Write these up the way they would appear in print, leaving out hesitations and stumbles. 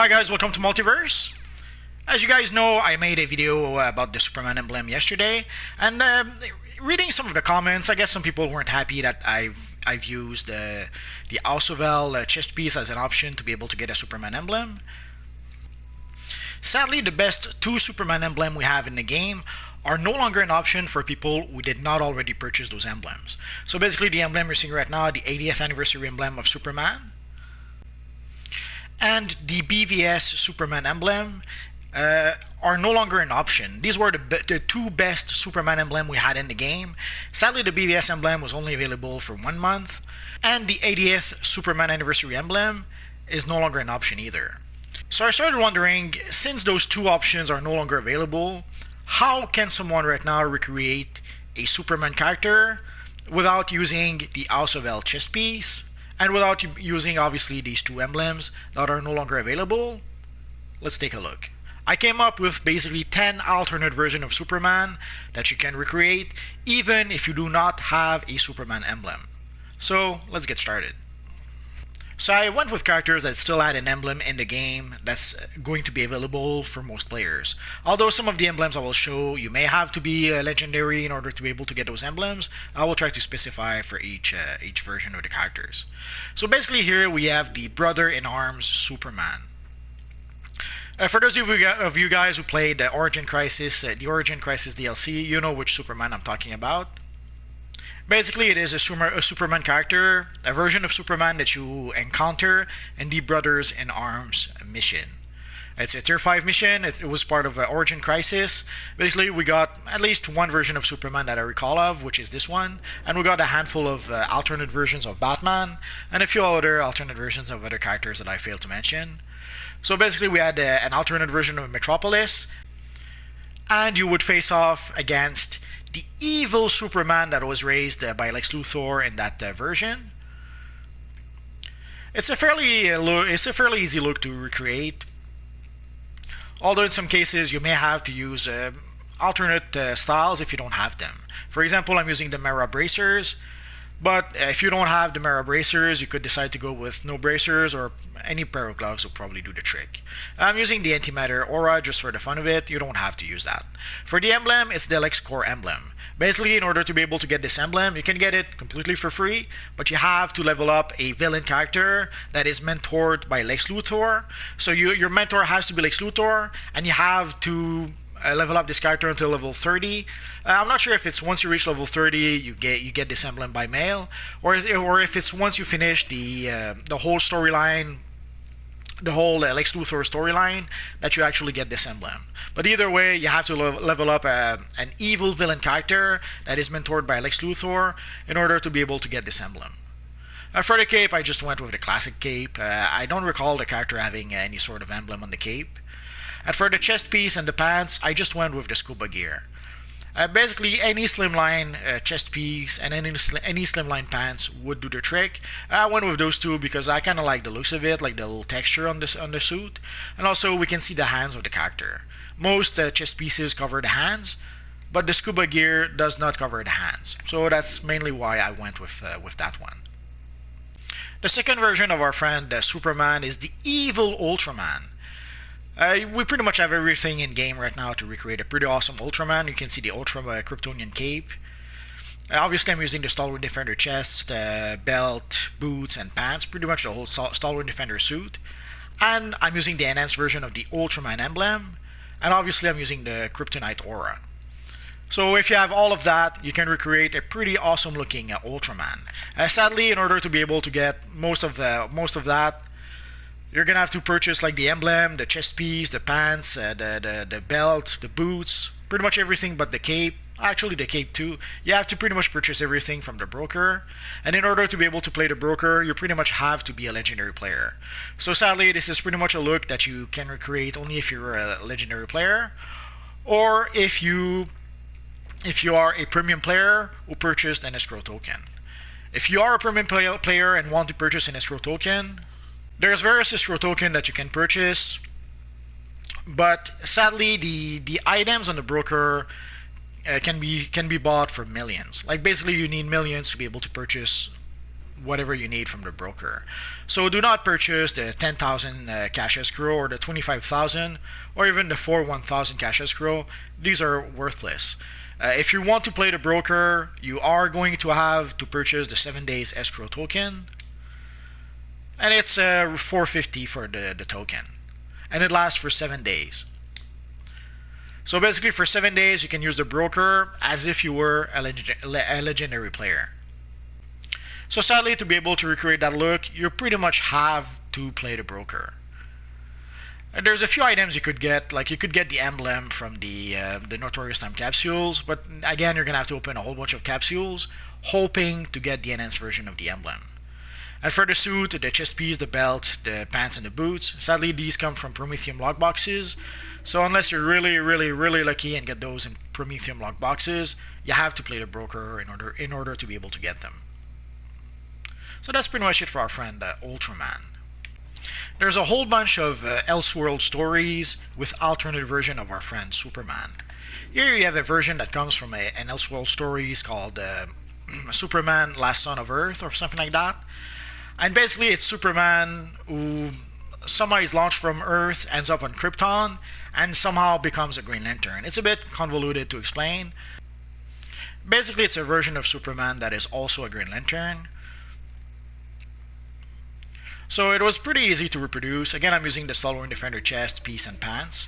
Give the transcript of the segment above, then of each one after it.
Hi guys, welcome to Multiverse. As you guys know, I made a video about the Superman emblem yesterday, and reading some of the comments, I guess some people weren't happy that I've used the Elseworlds chest piece as an option to be able to get a Superman emblem. Sadly, the best two Superman emblem we have in the game are no longer an option for people who did not already purchase those emblems. So basically, the emblem you're seeing right now, the 80th anniversary emblem of Superman, and the BVS Superman emblem are no longer an option. These were the two best Superman emblem we had in the game. Sadly, the BVS emblem was only available for 1 month, and the 80th Superman anniversary emblem is no longer an option either. So I started wondering, since those two options are no longer available, how can someone right now recreate a Superman character without using the Elseworlds chest piece? And without using, obviously, these two emblems that are no longer available? Let's take a look. I came up with basically 10 alternate versions of Superman that you can recreate, even if you do not have a Superman emblem. So, let's get started. So I went with characters that still had an emblem in the game that's going to be available for most players. Although some of the emblems I will show, you may have to be legendary in order to be able to get those emblems. I will try to specify for each version of the characters. So basically here we have the Brother-in-Arms Superman. For those of you guys who played the Origin Crisis DLC, you know which Superman I'm talking about. Basically, it is a Superman character, a version of Superman that you encounter in the Brothers-in-Arms mission. It's a Tier 5 mission. It was part of Origin Crisis. Basically, we got at least one version of Superman that I recall of, which is this one. And we got a handful of alternate versions of Batman, and a few other alternate versions of other characters that I failed to mention. So basically, we had an alternate version of Metropolis, and you would face off against the evil Superman that was raised by Lex Luthor in that version. It's a fairly easy look to recreate, although in some cases you may have to use alternate styles if you don't have them. For example, I'm using the Mera bracers, but if you don't have the Mera bracers, you could decide to go with no bracers, or any pair of gloves will probably do the trick. I'm using the Antimatter Aura just for the fun of it. You don't have to use that. For the emblem, it's the Lex Core emblem. Basically, in order to be able to get this emblem, you can get it completely for free, but you have to level up a villain character that is mentored by Lex Luthor. So your mentor has to be Lex Luthor, and you have to level up this character until level 30. I'm not sure if it's once you reach level 30 you get this emblem by mail, or if it's once you finish the whole storyline, the whole Lex Luthor storyline, that you actually get this emblem. But either way, you have to level up an evil villain character that is mentored by Lex Luthor in order to be able to get this emblem. For the cape, I just went with the classic cape. I don't recall the character having any sort of emblem on the cape. And for the chest piece and the pants, I just went with the scuba gear. Basically, any slimline chest piece and any slimline pants would do the trick. I went with those two because I kind of like the looks of it, like the little texture on the suit, and also we can see the hands of the character. Most chest pieces cover the hands, but the scuba gear does not cover the hands. So that's mainly why I went with that one. The second version of our friend Superman is the evil Ultraman. We pretty much have everything in game right now to recreate a pretty awesome Ultraman. You can see the Ultra Kryptonian cape. Obviously, I'm using the Stalwart Defender chest, belt, boots, and pants. Pretty much the whole Stalwart Defender suit. And I'm using the enhanced version of the Ultraman emblem. And obviously, I'm using the Kryptonite Aura. So if you have all of that, you can recreate a pretty awesome looking Ultraman. Sadly, in order to be able to get most of that, you're gonna have to purchase like the emblem, the chest piece, the pants, the belt, the boots, pretty much everything but the cape. Actually, the cape too. You have to pretty much purchase everything from the broker. And in order to be able to play the broker, you pretty much have to be a legendary player. So sadly, this is pretty much a look that you can recreate only if you're a legendary player, or if you are a premium player who purchased an escrow token. If you are a premium player and want to purchase an escrow token, there's various escrow tokens that you can purchase, but sadly the items on the broker can be bought for millions. Like basically you need millions to be able to purchase whatever you need from the broker. So do not purchase the 10,000 cash escrow or the 25,000 or even the 1,000 cash escrow. These are worthless. If you want to play the broker, you are going to have to purchase the 7 days escrow token, and it's $4.50 for the token, and it lasts for 7 days. So basically for 7 days you can use the broker as if you were a legendary player. So sadly, to be able to recreate that look, you pretty much have to play the broker. And there's a few items you could get, like you could get the emblem from the Notorious Time capsules, but again you're gonna have to open a whole bunch of capsules hoping to get the enhanced version of the emblem. And for the suit, the chest piece, the belt, the pants, and the boots, sadly these come from Prometheum lockboxes. So unless you're really lucky and get those in Prometheum lockboxes, you have to play the broker in order to be able to get them. So that's pretty much it for our friend Ultraman. There's a whole bunch of Elseworlds stories with alternate version of our friend Superman. Here you have a version that comes from an Elseworlds stories called Superman Last Son of Earth or something like that. And basically it's Superman who somehow is launched from Earth, ends up on Krypton, and somehow becomes a Green Lantern. It's a bit convoluted to explain. Basically it's a version of Superman that is also a Green Lantern. So it was pretty easy to reproduce. Again, I'm using the Stalwart Defender chest, piece, and pants.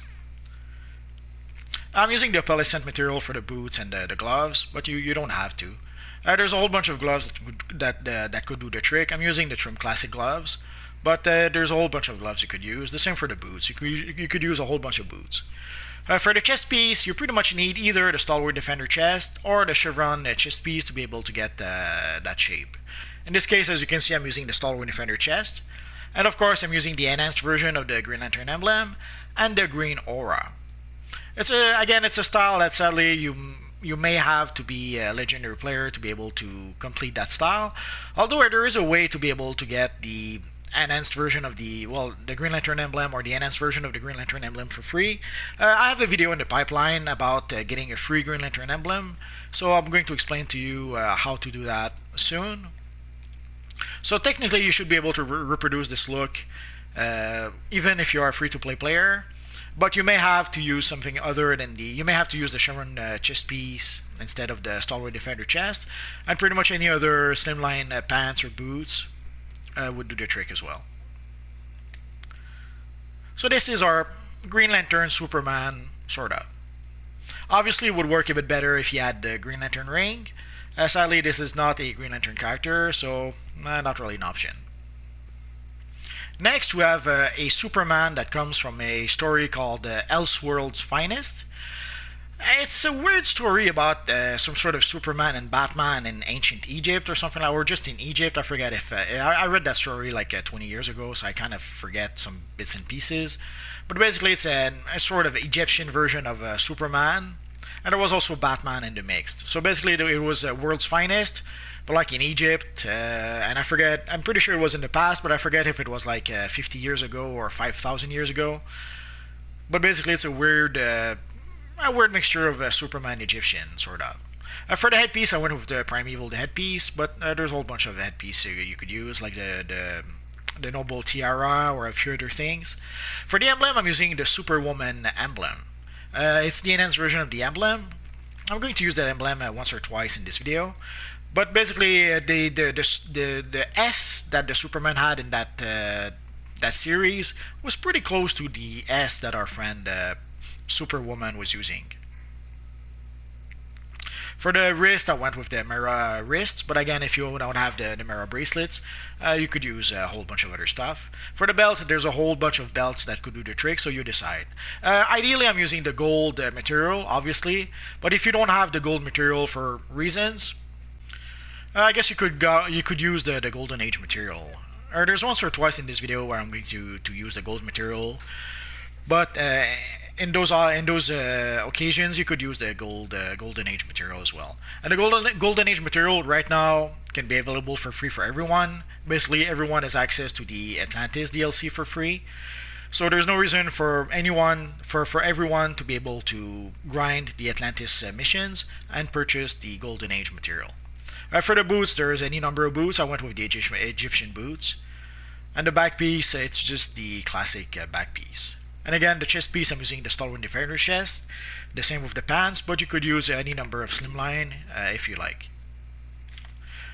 I'm using the opalescent material for the boots and the gloves, but you don't have to. There's a whole bunch of gloves that could do the trick. I'm using the Trim Classic gloves, but there's a whole bunch of gloves you could use. The same for the boots. You could use a whole bunch of boots. For the chest piece, you pretty much need either the Stalwart Defender chest or the Chevron chest piece to be able to get that shape. In this case, as you can see, I'm using the Stalwart Defender chest. And of course, I'm using the enhanced version of the Green Lantern emblem and the green aura. Again, it's a style that sadly you may have to be a legendary player to be able to complete that style. Although there is a way to be able to get the enhanced version of the Green Lantern emblem or the enhanced version of the Green Lantern emblem for free. I have a video in the pipeline about getting a free Green Lantern emblem, so I'm going to explain to you how to do that soon. So technically you should be able to reproduce this look even if you are a free-to-play player, but you may have to use something other than you may have to use the Chevron chest piece instead of the Stalwart Defender chest, and pretty much any other slimline pants or boots would do the trick as well. So this is our Green Lantern Superman, sorta. Obviously it would work a bit better if you had the Green Lantern ring. Sadly, this is not a Green Lantern character, so not really an option. Next, we have a Superman that comes from a story called Elseworlds Finest. It's a weird story about some sort of Superman and Batman in ancient Egypt or something, or just in Egypt. I forget if I read that story like 20 years ago, so I kind of forget some bits and pieces. But basically, it's a sort of Egyptian version of Superman. And there was also Batman in the mix. So basically it was World's Finest, but like in Egypt, and I forget, I'm pretty sure it was in the past, but I forget if it was like 50 years ago or 5,000 years ago. But basically it's a weird mixture of Superman Egyptian, sort of. For the headpiece, I went with the Primeval headpiece, but there's a whole bunch of headpieces you could use, like the Noble Tiara or a few other things. For the emblem, I'm using the Superwoman emblem. It's the enhanced version of the emblem. I'm going to use that emblem once or twice in this video, but basically the S that the Superman had in that series was pretty close to the S that our friend Superwoman was using. For the wrist, I went with the Mera wrists, but again, if you don't have the Mera bracelets, you could use a whole bunch of other stuff. For the belt, there's a whole bunch of belts that could do the trick, so you decide. Ideally, I'm using the gold material, obviously, but if you don't have the gold material for reasons, I guess you could use the Golden Age material. There's once or twice in this video where I'm going to use the gold material. But in those occasions, you could use the Golden Age material as well. And the Golden Age material right now can be available for free for everyone. Basically, everyone has access to the Atlantis DLC for free. So there's no reason for everyone to be able to grind the Atlantis missions and purchase the Golden Age material. For the boots, there's any number of boots. I went with the Egyptian boots. And the back piece, it's just the classic back piece. And again, the chest piece, I'm using the Stalwart Defender chest. The same with the pants, but you could use any number of slimline if you like.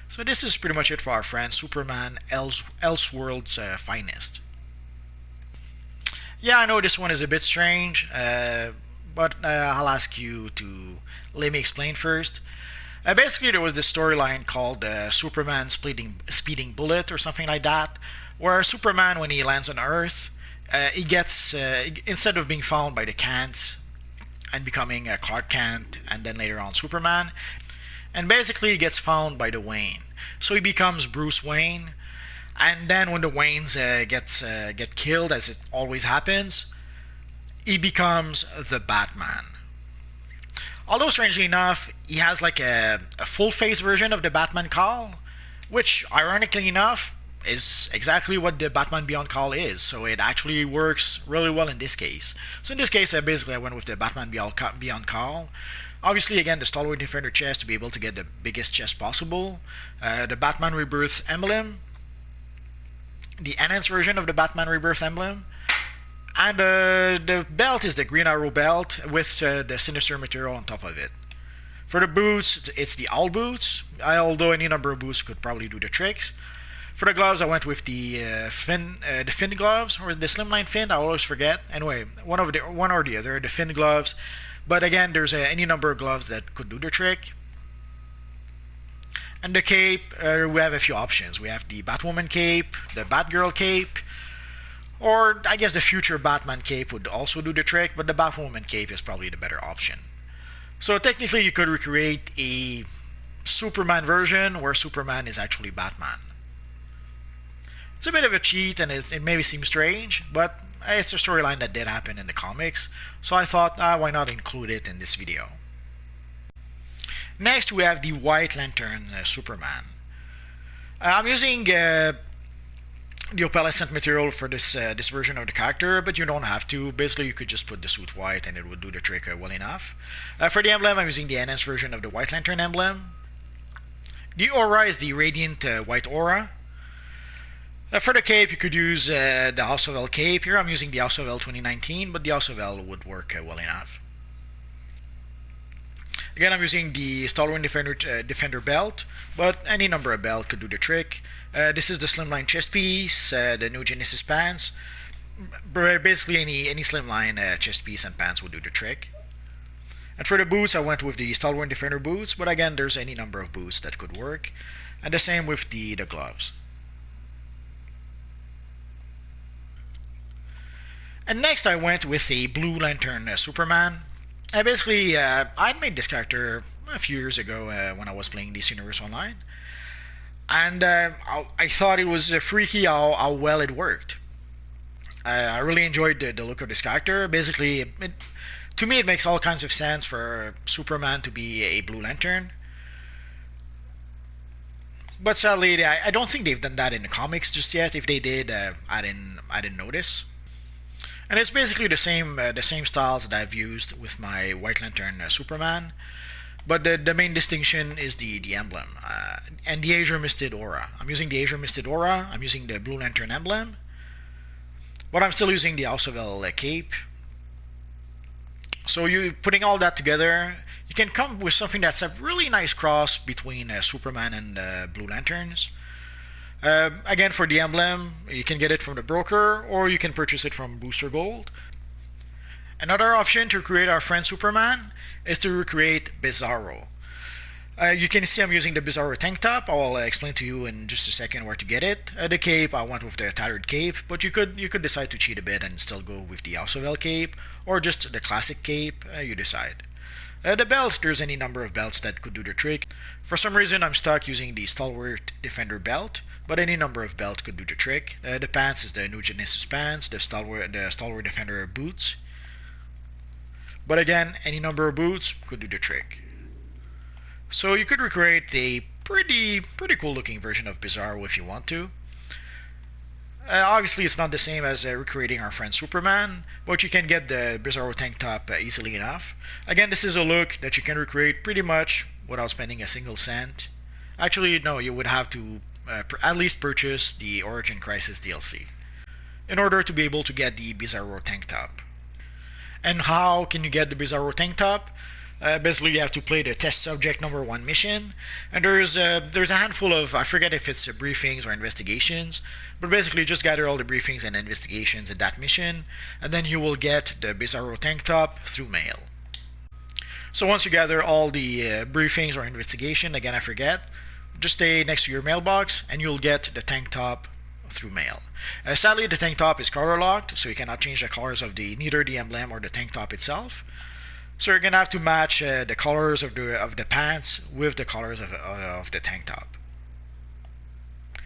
So this is pretty much it for our friend Superman Elseworlds Finest. Yeah, I know this one is a bit strange, but I'll ask you to let me explain first. Basically, there was this storyline called Superman Speeding Bullet or something like that, where Superman, when he lands on Earth, he gets, instead of being found by the Kents and becoming Clark Kent and then later on Superman, and basically he gets found by the Wayne. So he becomes Bruce Wayne, and then when the Waynes get killed, as it always happens, he becomes the Batman. Although strangely enough, he has like a full face version of the Batman call, which ironically enough is exactly what the Batman Beyond call is, so it actually works really well in this case. So in this case, basically I went with the Batman Beyond call. Obviously, again, the Stalwart Defender chest to be able to get the biggest chest possible, the Batman Rebirth emblem, the enhanced version of the Batman Rebirth emblem, and the belt is the Green Arrow belt with the Sinister material on top of it. For the boots, it's the Owl boots, although any number of boots could probably do the tricks. For the gloves, I went with the fin gloves, or the slimline fin, I always forget. Anyway, one or the other, the fin gloves. But again, there's any number of gloves that could do the trick. And the cape, we have a few options. We have the Batwoman cape, the Batgirl cape, or I guess the future Batman cape would also do the trick, but the Batwoman cape is probably the better option. So technically you could recreate a Superman version where Superman is actually Batman. It's a bit of a cheat and it maybe seems strange, but it's a storyline that did happen in the comics, so I thought why not include it in this video. Next we have the White Lantern Superman. I'm using the opalescent material for this version of the character, but you don't have to. Basically, you could just put the suit white and it would do the trick well enough. For the emblem, I'm using the enhanced version of the White Lantern emblem. The aura is the radiant white aura. For the cape, you could use the House of L cape. Here I'm using the House of L 2019, but the House of L would work well enough. Again, I'm using the Stalwart Defender belt, but any number of belt could do the trick. This is the slimline chest piece, the new Genesis pants. Basically, any slimline chest piece and pants would do the trick. And for the boots, I went with the Stalwart Defender boots, but again, there's any number of boots that could work. And the same with the gloves. And next I went with a Blue Lantern Superman. Basically, I'd made this character a few years ago when I was playing DC Universe Online. And I thought it was freaky how well it worked. I really enjoyed the look of this character. Basically, to me it makes all kinds of sense for Superman to be a Blue Lantern. But sadly, I don't think they've done that in the comics just yet. If they did, I didn't notice. And it's basically the same styles that I've used with my White Lantern Superman, but the main distinction is the emblem and the Azure Misted aura. I'm using the Azure Misted aura. I'm using the Blue Lantern emblem, but I'm still using the House of L cape. So you putting all that together, you can come with something that's a really nice cross between Superman and Blue Lanterns. Again, for the emblem, you can get it from the broker or you can purchase it from Booster Gold. Another option to create our friend Superman is to recreate Bizarro. You can see I'm using the Bizarro tank top. I'll explain to you in just a second where to get it. The cape, I went with the tattered cape, but you could decide to cheat a bit and still go with the House of L cape or just the classic cape, you decide. The belt, there's any number of belts that could do the trick. For some reason I'm stuck using the Stalwart Defender belt, but any number of belts could do the trick. The pants is the new Genesis pants, the Stalwart Defender boots. But again, any number of boots could do the trick. So you could recreate a pretty cool looking version of Bizarro if you want to. Obviously it's not the same as recreating our friend Superman, but you can get the Bizarro tank top easily enough. Again, this is a look that you can recreate pretty much without spending a single cent. Actually, no, you would have to at least purchase the Origin Crisis DLC in order to be able to get the Bizarro tank top. And how can you get the Bizarro tank top? Basically, you have to play the test subject number 1 mission, and there's a handful of, I forget if it's briefings or investigations, but basically just gather all the briefings and investigations in that mission, and then you will get the Bizarro tank top through mail. So once you gather all the briefings or investigation, again I forget, just stay next to your mailbox and you'll get the tank top through mail. Sadly, the tank top is color locked, so you cannot change the colors of neither the emblem or the tank top itself. So you're gonna have to match the colors of the pants with the colors of the tank top.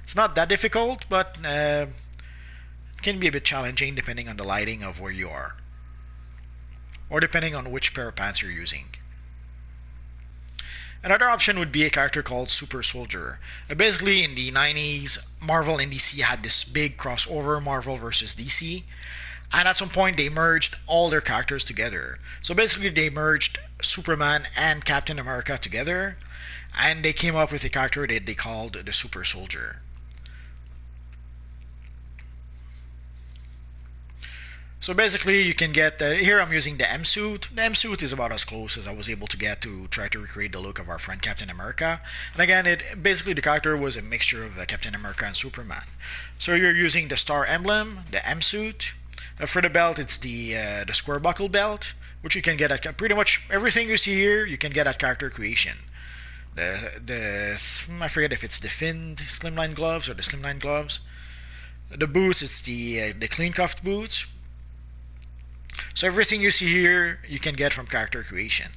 It's not that difficult, but it can be a bit challenging depending on the lighting of where you are, or depending on which pair of pants you're using. Another option would be a character called Super Soldier. Basically, in the 90s, Marvel and DC had this big crossover, Marvel versus DC, and at some point they merged all their characters together. So basically they merged Superman and Captain America together, and they came up with a character that they called the Super Soldier. So basically you can get, here I'm using the M suit. The M suit is about as close as I was able to get to try to recreate the look of our friend Captain America. And again, basically the character was a mixture of Captain America and Superman. So you're using the star emblem, the M suit. For the belt, it's the square buckle belt, which you can get at pretty much everything you see here. You can get at character creation. I forget if it's the finned slimline gloves or the slimline gloves. The boots, it's the clean cuffed boots. So everything you see here, you can get from character creation.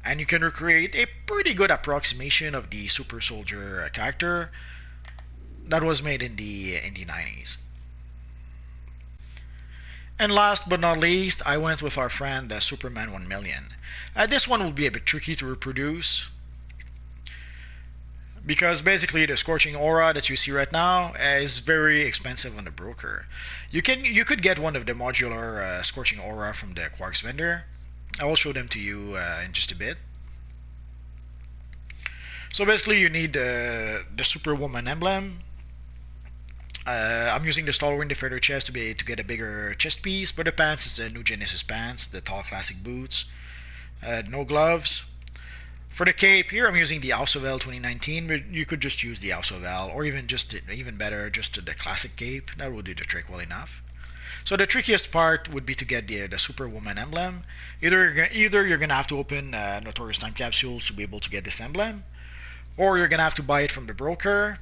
And you can recreate a pretty good approximation of the Super Soldier character that was made in the 90s. And last but not least, I went with our friend Superman 1 million. This one will be a bit tricky to reproduce, because basically the scorching aura that you see right now is very expensive on the broker. You could get one of the modular scorching aura from the Quarks vendor. I will show them to you in just a bit. So basically you need the Superwoman emblem. I'm using the Stalwart Defender chest to get a bigger chest piece. For the pants, it's the New Genesis pants, the tall classic boots, no gloves. For the cape, here I'm using the Elseworlds 2019, but you could just use the Elseworlds, or even better, just the classic cape. That will do the trick well enough. So the trickiest part would be to get the Superwoman emblem. Either you're gonna have to open Notorious Time capsules to be able to get this emblem, or you're gonna have to buy it from the broker.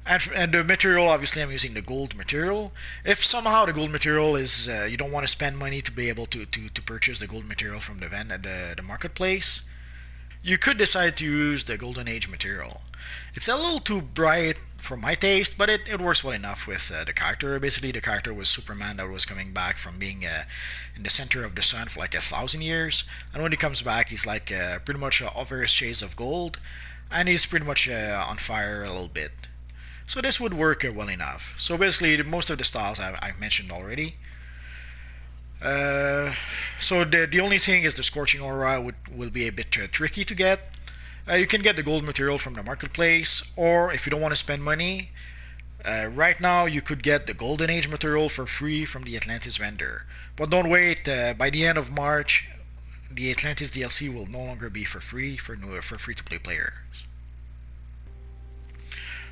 And the material, obviously I'm using the gold material. If somehow the gold material is, you don't want to spend money to be able to purchase the gold material from the marketplace, you could decide to use the Golden Age material. It's a little too bright for my taste, but it works well enough with the character. Basically the character was Superman that was coming back from being in the center of the sun for like 1,000 years, and when he comes back he's like pretty much various shades of gold, and he's pretty much on fire a little bit. So this would work well enough. So basically most of the styles I've mentioned already. So the only thing is the Scorching Aura will be a bit tricky to get. You can get the gold material from the marketplace, or if you don't want to spend money, right now you could get the Golden Age material for free from the Atlantis vendor. But don't wait, by the end of March the Atlantis DLC will no longer be for free for free-to-play players.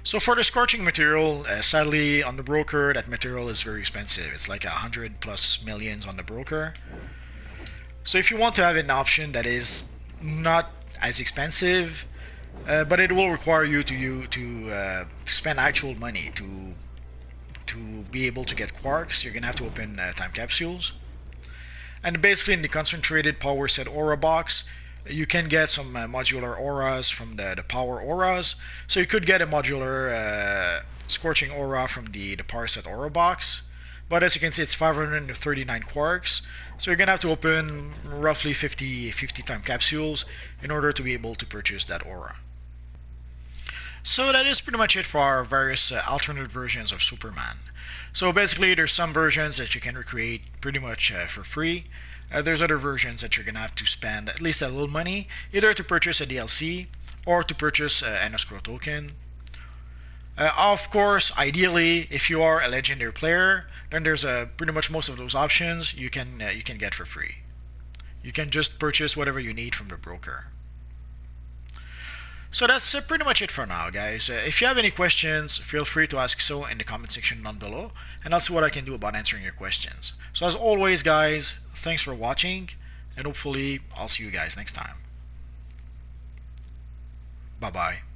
So for the scorching material, sadly on the broker that material is very expensive. It's like 100+ millions on the broker. So if you want to have an option that is not as expensive, but it will require you to spend actual money to be able to get quarks, you're gonna have to open time capsules. And basically in the concentrated power set aura box, you can get some modular auras from the power auras. So you could get a modular scorching aura from the power set aura box, but as you can see it's 539 quarks, so you're gonna have to open roughly 50 time capsules in order to be able to purchase that aura. So that is pretty much it for our various alternate versions of Superman. So basically there's some versions that you can recreate pretty much for free. There's other versions that you're gonna have to spend at least a little money, either to purchase a DLC or to purchase an escrow token. Of course, ideally, if you are a legendary player, then there's pretty much most of those options you can get for free. You can just purchase whatever you need from the broker. So that's pretty much it for now, guys. If you have any questions, feel free to ask so in the comment section down below, and I'll see what I can do about answering your questions. So as always, guys, thanks for watching, and hopefully I'll see you guys next time. Bye-bye.